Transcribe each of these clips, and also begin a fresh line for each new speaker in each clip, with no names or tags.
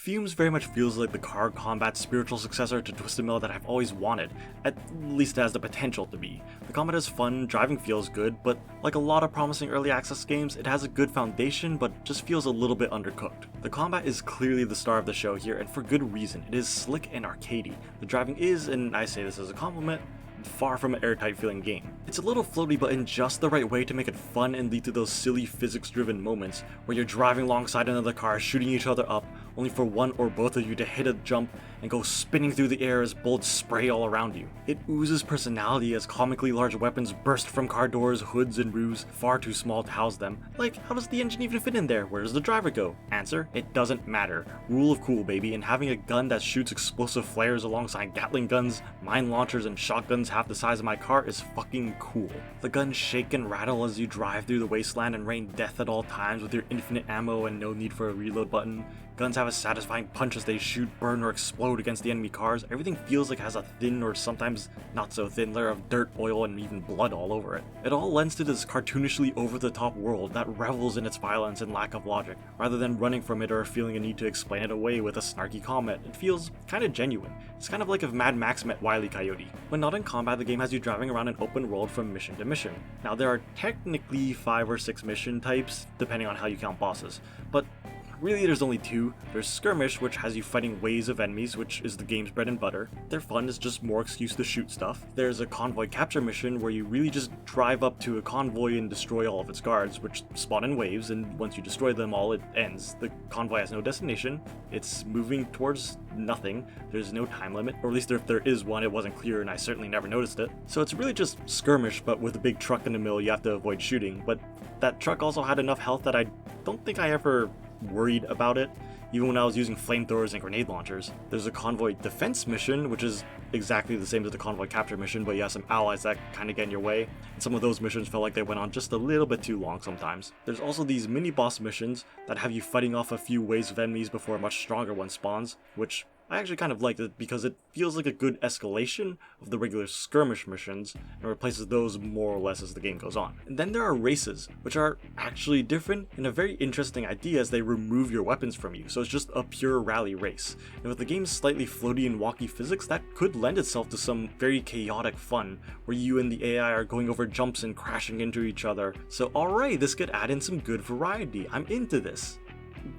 Fumes very much feels like the car combat spiritual successor to Twisted Metal that I've always wanted, at least it has the potential to be. The combat is fun, driving feels good, but like a lot of promising early access games, it has a good foundation but just feels a little bit undercooked. The combat is clearly the star of the show here, and for good reason. It is slick and arcadey. The driving is, and I say this as a compliment, far from an airtight feeling game. It's a little floaty but in just the right way to make it fun and lead to those silly physics driven moments where you're driving alongside another car shooting each other up only for one or both of you to hit a jump and go spinning through the air as bullets spray all around you. It oozes personality as comically large weapons burst from car doors, hoods, and roofs far too small to house them. Like, how does the engine even fit in there? Where does the driver go? Answer, it doesn't matter. Rule of cool, baby, and having a gun that shoots explosive flares alongside Gatling guns, mine launchers, and shotguns half the size of my car is fucking cool. The guns shake and rattle as you drive through the wasteland and rain death at all times with your infinite ammo and no need for a reload button. Guns have a satisfying punch as they shoot, burn, or explode against the enemy cars. Everything feels like it has a thin or sometimes not so thin layer of dirt, oil, and even blood all over it. It all lends to this cartoonishly over-the-top world that revels in its violence and lack of logic, rather than running from it or feeling a need to explain it away with a snarky comment. It feels kinda genuine. It's kind of like if Mad Max met Wile E. Coyote. When not in combat, the game has you driving around an open world from mission to mission. Now there are technically 5 or 6 mission types, depending on how you count bosses, but really there's only 2. There's Skirmish, which has you fighting waves of enemies, which is the game's bread and butter. They're fun, it's just more excuse to shoot stuff. There's a convoy capture mission where you really just drive up to a convoy and destroy all of its guards, which spawn in waves, and once you destroy them all, it ends. The convoy has no destination, it's moving towards nothing, there's no time limit, or at least if there is one, it wasn't clear and I certainly never noticed it. So it's really just Skirmish, but with a big truck in the middle you have to avoid shooting, but that truck also had enough health that I don't think I ever worried about it, even when I was using flamethrowers and grenade launchers. There's a convoy defense mission, which is exactly the same as the convoy capture mission, but you have some allies that kind of get in your way, and some of those missions felt like they went on just a little bit too long sometimes. There's also these mini boss missions that have you fighting off a few waves of enemies before a much stronger one spawns, which I actually kind of liked it because it feels like a good escalation of the regular skirmish missions and replaces those more or less as the game goes on. And then there are races, which are actually different and a very interesting idea as they remove your weapons from you, so it's just a pure rally race. And with the game's slightly floaty and walky physics, that could lend itself to some very chaotic fun, where you and the AI are going over jumps and crashing into each other. So alright, this could add in some good variety. I'm into this.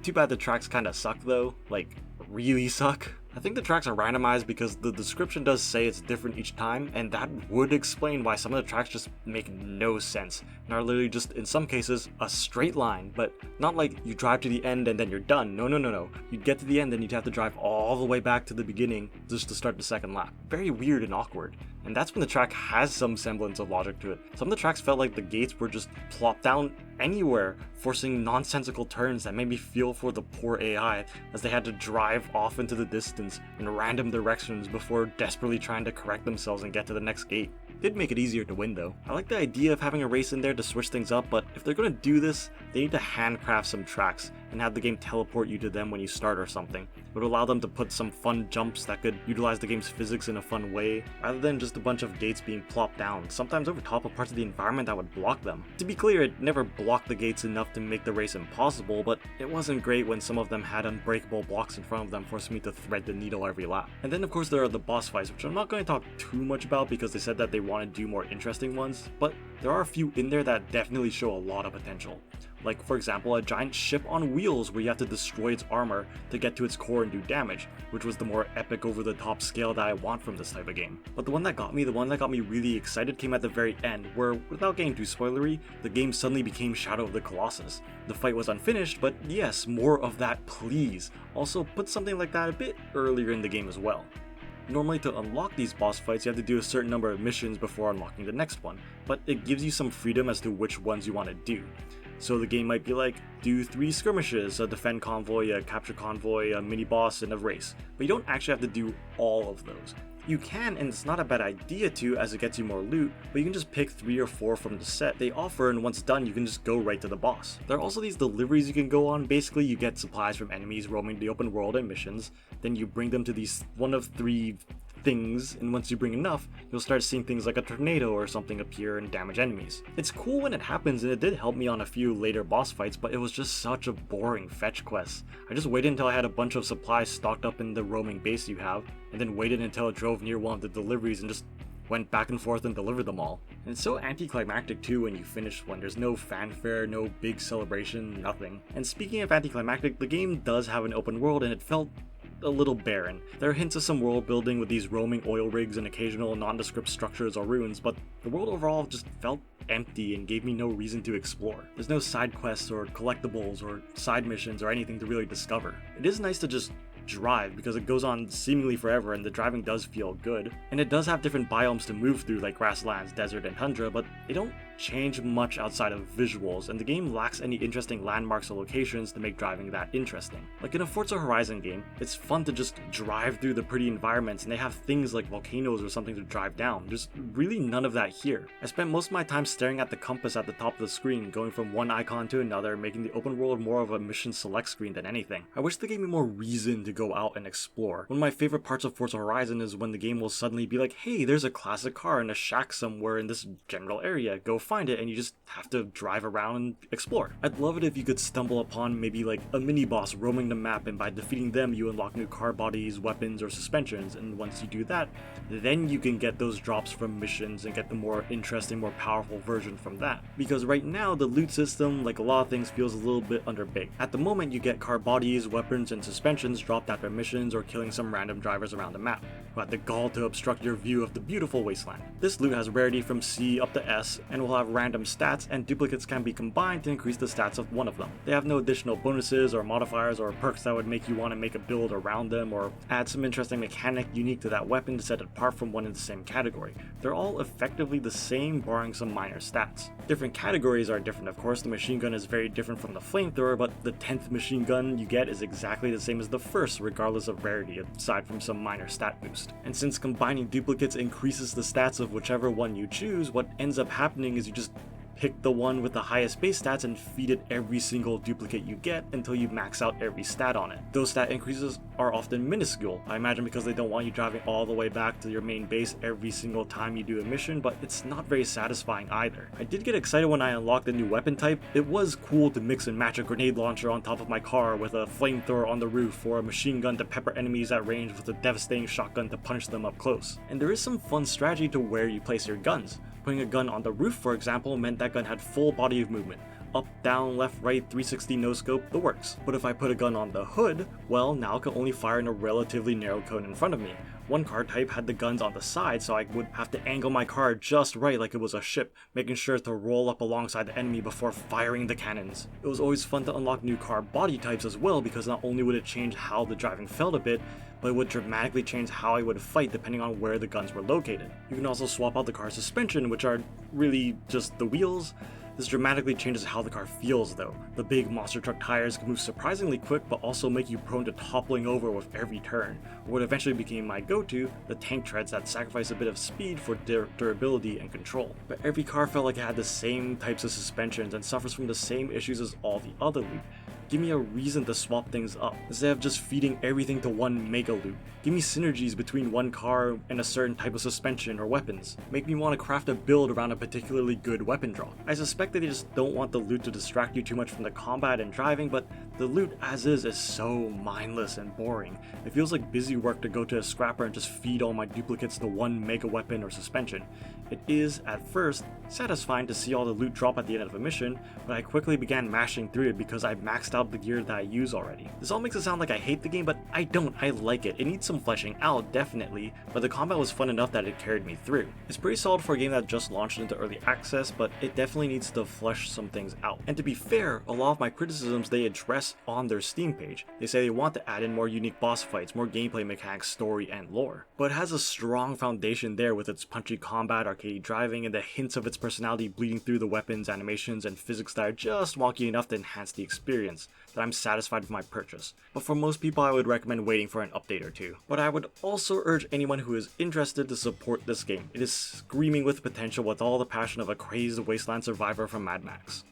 Too bad the tracks kinda suck though, like really suck. I think the tracks are randomized because the description does say it's different each time, and that would explain why some of the tracks just make no sense and are literally just, in some cases, a straight line, but not like you drive to the end and then you're done. No. You'd get to the end and you'd have to drive all the way back to the beginning just to start the second lap. Very weird and awkward. And that's when the track has some semblance of logic to it. Some of the tracks felt like the gates were just plopped down anywhere, forcing nonsensical turns that made me feel for the poor AI as they had to drive off into the distance in random directions before desperately trying to correct themselves and get to the next gate. Did make it easier to win though. I like the idea of having a race in there to switch things up, but if they're gonna do this, they need to handcraft some tracks and have the game teleport you to them when you start or something. It would allow them to put some fun jumps that could utilize the game's physics in a fun way, rather than just a bunch of gates being plopped down, sometimes over top of parts of the environment that would block them. To be clear, it never blocked the gates enough to make the race impossible, but it wasn't great when some of them had unbreakable blocks in front of them, forcing me to thread the needle every lap. And then of course there are the boss fights, which I'm not going to talk too much about because they said that they want to do more interesting ones, but there are a few in there that definitely show a lot of potential. Like, for example, a giant ship on wheels where you have to destroy its armor to get to its core and do damage, which was the more epic over-the-top scale that I want from this type of game. But the one that got me really excited came at the very end, where, without getting too spoilery, the game suddenly became Shadow of the Colossus. The fight was unfinished, but yes, more of that please. Also, put something like that a bit earlier in the game as well. Normally to unlock these boss fights you have to do a certain number of missions before unlocking the next one, but it gives you some freedom as to which ones you want to do. So the game might be like, do 3 skirmishes, a defend convoy, a capture convoy, a mini boss, and a race. But you don't actually have to do all of those. You can, and it's not a bad idea to, as it gets you more loot, but you can just pick 3 or 4 from the set they offer, and once done you can just go right to the boss. There are also these deliveries you can go on. Basically you get supplies from enemies roaming the open world and missions, then you bring them to these one of 3 things, and once you bring enough, you'll start seeing things like a tornado or something appear and damage enemies. It's cool when it happens, and it did help me on a few later boss fights, but it was just such a boring fetch quest. I just waited until I had a bunch of supplies stocked up in the roaming base you have, and then waited until it drove near one of the deliveries and just went back and forth and delivered them all. And it's so anticlimactic too when you finish one. There's no fanfare, no big celebration, nothing. And speaking of anticlimactic, the game does have an open world, and it felt a little barren. There are hints of some world building with these roaming oil rigs and occasional nondescript structures or ruins, but the world overall just felt empty and gave me no reason to explore. There's no side quests or collectibles or side missions or anything to really discover. It is nice to just drive because it goes on seemingly forever and the driving does feel good. And it does have different biomes to move through like grasslands, desert, and tundra, but they don't change much outside of visuals, and the game lacks any interesting landmarks or locations to make driving that interesting. Like in a Forza Horizon game, it's fun to just drive through the pretty environments and they have things like volcanoes or something to drive down. There's really none of that here. I spent most of my time staring at the compass at the top of the screen, going from one icon to another, making the open world more of a mission select screen than anything. I wish they gave me more reason to go out and explore. One of my favorite parts of Forza Horizon is when the game will suddenly be like, hey, there's a classic car in a shack somewhere in this general area, go find it, and you just have to drive around and explore. I'd love it if you could stumble upon maybe like a mini boss roaming the map, and by defeating them you unlock new car bodies, weapons, or suspensions, and once you do that, then you can get those drops from missions and get the more interesting, more powerful version from that. Because right now the loot system, like a lot of things, feels a little bit underbaked. At the moment you get car bodies, weapons, and suspensions dropped after missions or killing some random drivers around the map, who had the gall to obstruct your view of the beautiful wasteland. This loot has rarity from C up to S and will have random stats, and duplicates can be combined to increase the stats of one of them. They have no additional bonuses or modifiers or perks that would make you want to make a build around them or add some interesting mechanic unique to that weapon to set it apart from one in the same category. They're all effectively the same, barring some minor stats. Different categories are different, of course. The machine gun is very different from the flamethrower, but the 10th machine gun you get is exactly the same as the first, regardless of rarity, aside from some minor stat boost. And since combining duplicates increases the stats of whichever one you choose, what ends up happening is you just pick the one with the highest base stats and feed it every single duplicate you get until you max out every stat on it. Those stat increases are often minuscule, I imagine because they don't want you driving all the way back to your main base every single time you do a mission, but it's not very satisfying either. I did get excited when I unlocked a new weapon type. It was cool to mix and match a grenade launcher on top of my car with a flamethrower on the roof, or a machine gun to pepper enemies at range with a devastating shotgun to punch them up close. And there is some fun strategy to where you place your guns. Putting a gun on the roof, for example, meant that gun had full body of movement. Up, down, left, right, 360 no scope, the works. But if I put a gun on the hood, well, now it can only fire in a relatively narrow cone in front of me. One car type had the guns on the side, so I would have to angle my car just right like it was a ship, making sure to roll up alongside the enemy before firing the cannons. It was always fun to unlock new car body types as well, because not only would it change how the driving felt a bit, but it would dramatically change how I would fight depending on where the guns were located. You can also swap out the car's suspension, which are really just the wheels. This dramatically changes how the car feels though. The big monster truck tires can move surprisingly quick, but also make you prone to toppling over with every turn. Or what eventually became my go-to, the tank treads that sacrifice a bit of speed for durability and control. But every car felt like it had the same types of suspensions and suffers from the same issues as all the other loot. Give me a reason to swap things up, instead of just feeding everything to one mega loot. Give me synergies between one car and a certain type of suspension or weapons. Make me want to craft a build around a particularly good weapon draw. I suspect that they just don't want the loot to distract you too much from the combat and driving, but the loot as is so mindless and boring. It feels like busy work to go to a scrapper and just feed all my duplicates to one mega weapon or suspension. It is, at first, satisfying to see all the loot drop at the end of a mission, but I quickly began mashing through it because I maxed out the gear that I use already. This all makes it sound like I hate the game, but I don't. I like it. It needs some fleshing out, definitely, but the combat was fun enough that it carried me through. It's pretty solid for a game that just launched into early access, but it definitely needs to flesh some things out. And to be fair, a lot of my criticisms they address on their Steam page. They say they want to add in more unique boss fights, more gameplay mechanics, story, and lore. But it has a strong foundation there with its punchy combat, arcade driving, and the hints of its personality bleeding through the weapons, animations, and physics that are just wonky enough to enhance the experience, that I'm satisfied with my purchase. But for most people, I would recommend waiting for an update or two. But I would also urge anyone who is interested to support this game. It is screaming with potential with all the passion of a crazed wasteland survivor from Mad Max.